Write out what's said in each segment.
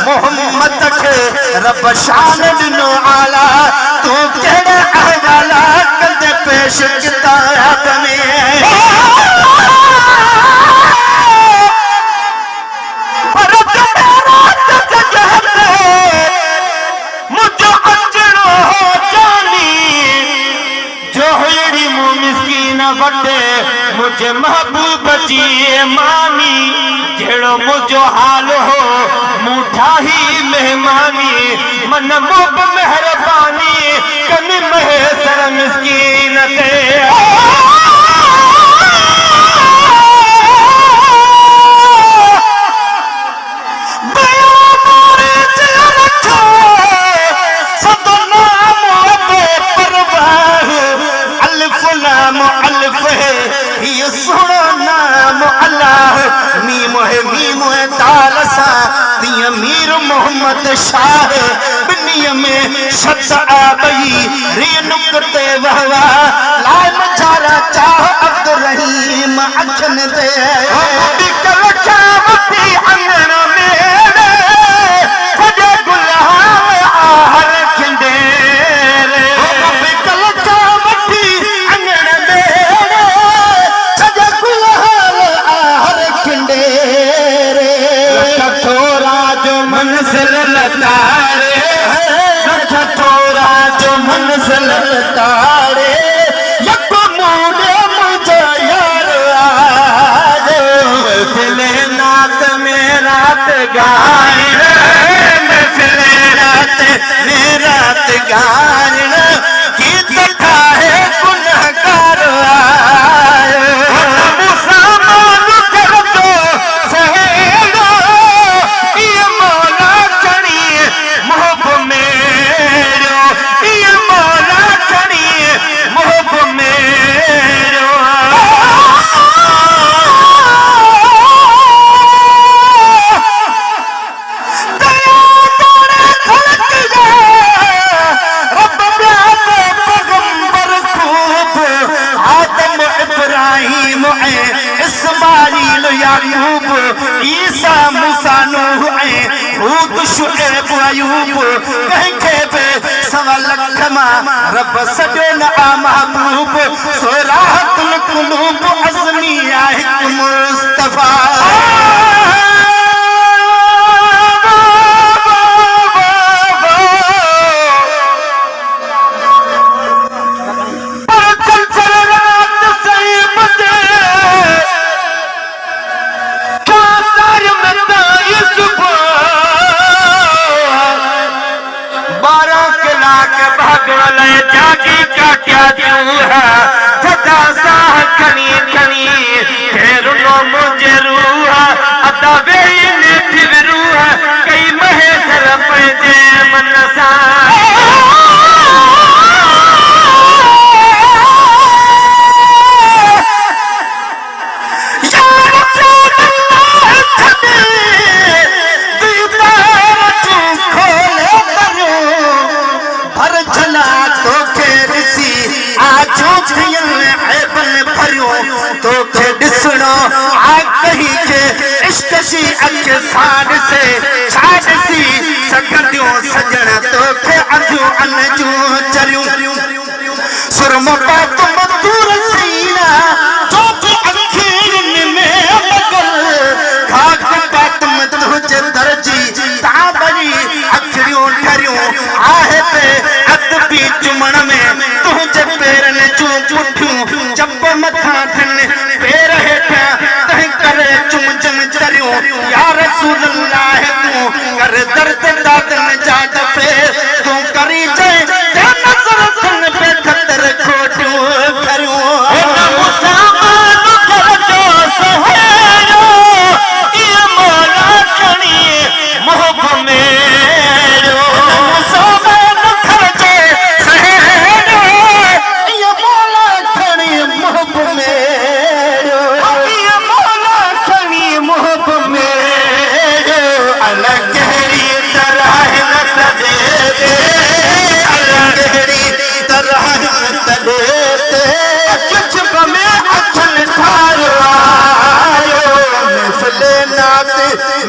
मोहम्मद खे रब शान दिनो आला तू केड़े अहवाला कंदे पेश किताब में पर मेरा कहते मुझे अचड़ो हो जानी जो हेड़ी मु मिस्कीन वटे मुझे महबूब जी मानी जेड़ो मुझो हाल हो मुठा ही मेहमानी मन मुब मेहरबानी कनी महेसर मिस्कीन ते मीर मोहम्मद शाह बिनिया में शब्द आबई रे नुकते वहवा लाल चारा चाह अब्द रहीम अखन दे बिकल चावती अंगन मेरे सजे गुलहार आहर खिंडेरे बिकल चावती अंगन मेरे सजे गुलहार आहर खिंडेरे मंजिल लतारे थोड़ा जो मंजिल लतारे यक मूडे मुझे यार आज फिले नात में रात गायन फिले रात में रात गायन की तथा है गुनहगार ईसा मूसा नूह हूद शुएब अयूब कंहिंखे बि सवा लख मां रब सॾे न आ महबूब सोराहतुल कुलूब अज़मी आहे मुस्तफा जागी का क्या क्यों है सदा साह खनी खनी खेरुनो मुझे रूह अदा वेने फिर रूह कई महेसर पैजे मनसा थियन ऐबन भरियो तोखे ॾिसणो आ कहीं के इश्क जी अख साड़ से छाड़ सी सकंदियो सजण तोखे अधूं अन जूं चरियूं सुरम पात मधुर सीना जो अखियुनि में मगर खाक पात में तुझे दर्जी ताबरी अखियूं ठरियूं आहे पे अदबी चुमण में तुझे पेरन जूं पुठियूं चप मथा थन पेर हेठा तंहिं करे चुमचन चरियूं या रसूल अल्लाह तूं कर दर्द दादन जा दफ़े तूं करी जंहिं ते नज़र थन पे खतर खोटियूं करियूं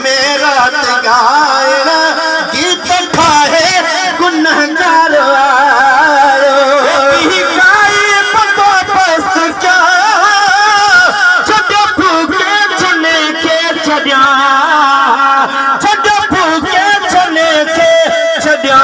मेरा गायन गीत खाए गुनहगार गाए पतो बस क्या छॾियो फूके छने के छॾिया छॾियो फूके छने के छॾिया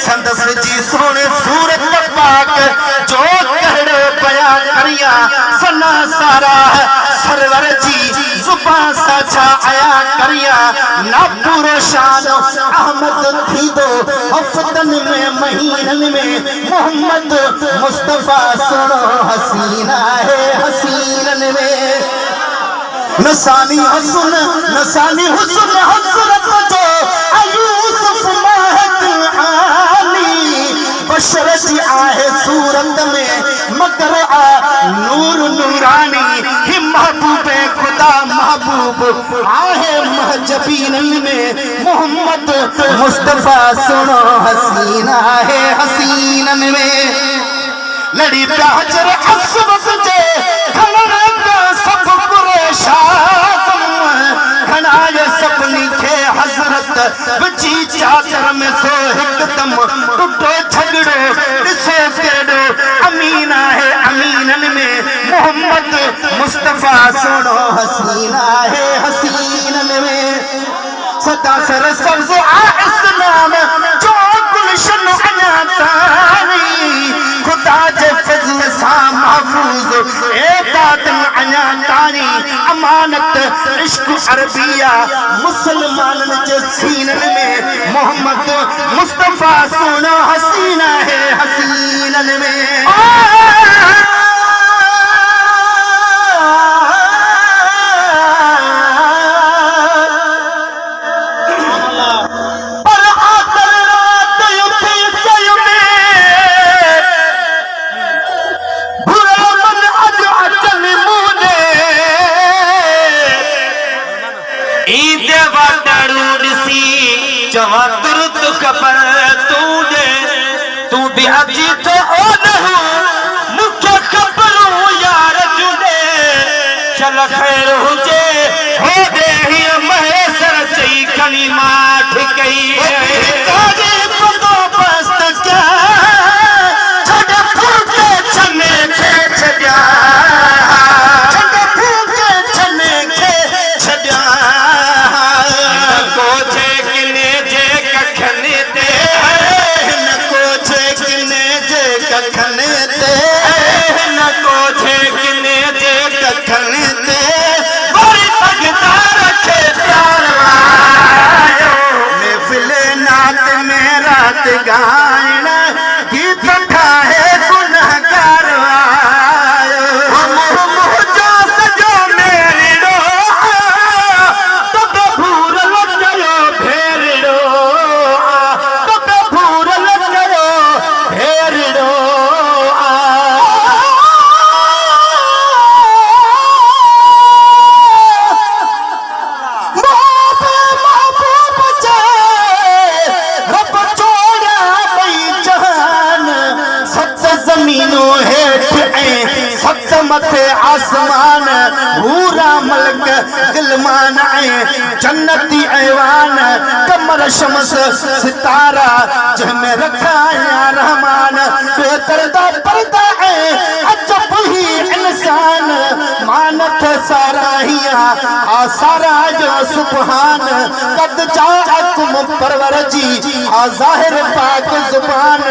संदस जी सोने सूरत पाक जो कहड़ो बया करिया सना सारा सरवर जी जुबान साछा आया करिया ना पूरो शान अहमद थी दो हफ्तन में महीनन में मोहम्मद मुस्तफा सुनो हसीना है हसीनन में नसानी हुस्न हसरत जो यूसुफ महक बशर जी आहे सूरत में मगर नूर नूरानी ही महबूब खुदा महबूब आहे महजबीनन में मोहम्मद मुस्तफा सुनो हसीना है हसीनन में लड़ी प्याजर असवद जे खलने का सब कुरेशा खनाए सपनी के हजरत विची चादर में सो हिकदम टूटो झगड़ो ॾिसे केड़ो अमीना है अमीनन में मोहम्मद मुस्तफा सुनो हसीना है हसीनन में सदा सर सब्ज इस्लाम जो गुलशन अञा तारी खुदा जे फज़ल सां महफूज़ एदादन अञा तारी अमानत इश्क अरबिया मुसलमानन जे सीनन में मोहम्मद मुस्तफा सुनो हसीना है हसीनन में जवा तुरत खबर तू भी अजी तो मुख्य खबर यार जुड़े चल खैर हुजे हो दे ही महेसर चई खनी माठ कई काजे पतो बस्त क्या छड़ फूके छने के छड्या छड़ फूके छने के छड्या को छे किने जे कखने ते न को छे किने जे कखने ते न को छे किने जे कखने ते बड़ी तगदार के प्यार आयो महफिल नात मेरा मथे आसमान हूरा मलक गिलमान जन्नती ऐवान कमर शमस सितारा जंहिंमें रखा या रहमान बेतरदा पर्दा अजब ही इंसान मानत साराहिया आ सारा जो सुबहान कद जाकुम परवर जी आ जाहिर पाक जुबान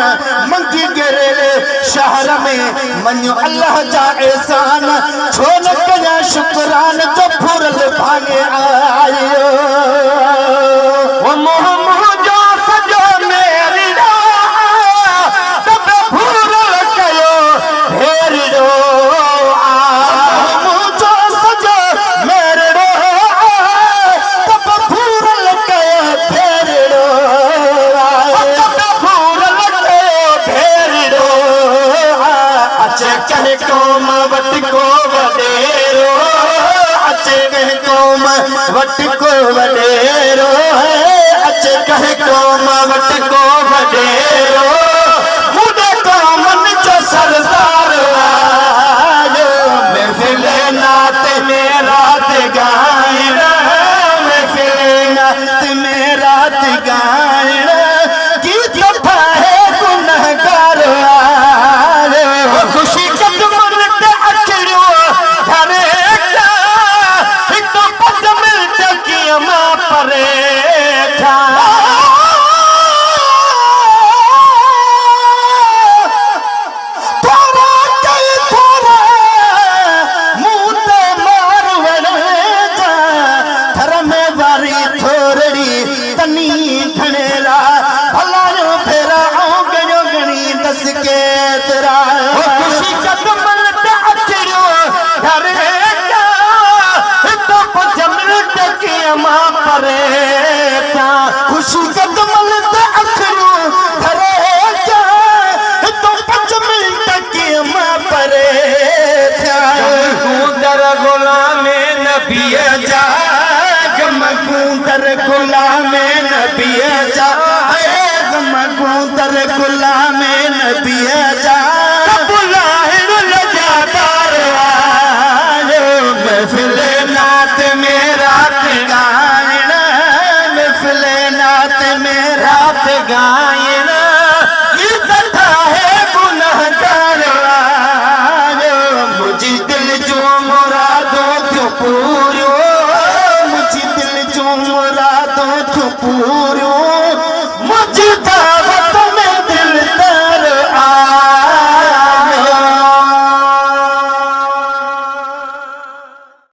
मंगी गिरे शहर में मन्यो अल्लाह जा एहसान छो न कया शुक्रान जो फुरल भागे आयो ओ मोह मोह जो सजो मेरी तब फुरल कयो हेरियो वट को वडेरो अच कहे कौम वट को वडेरो मुझे कौमन जो सरदार आयो महफिल नात मेरा गायन महफिल नात मेरा गायन गीत है गुनहगार आयो खुशी कदमन ते अचरियो घरे मां परे थोरा कई थोरा मुंह ते मार वञा घर में वारी थोरड़ी तनी घणेरा भलायो फेरा ऐं गयो घणी दस के तेरा खुशी कदमन ते अचरियो घर मां परे क्या खुशी कदमल ते अखरू धरे क्या तो 5 मिनट की मां परे क्या गुंदर गुलाम नबी जा गुंदर गुलाम नबी जा गुंदर गुलाम नबी जा बुलाहिर लजादार आयो महफिल नात मेरा गायन महफिल नात मेरा गायन इज्जत है गुनहगार मुझे दिल जो मुरादों क्यों पूरो मुझे दिल जो मुरादों क्यों पूरो मुझे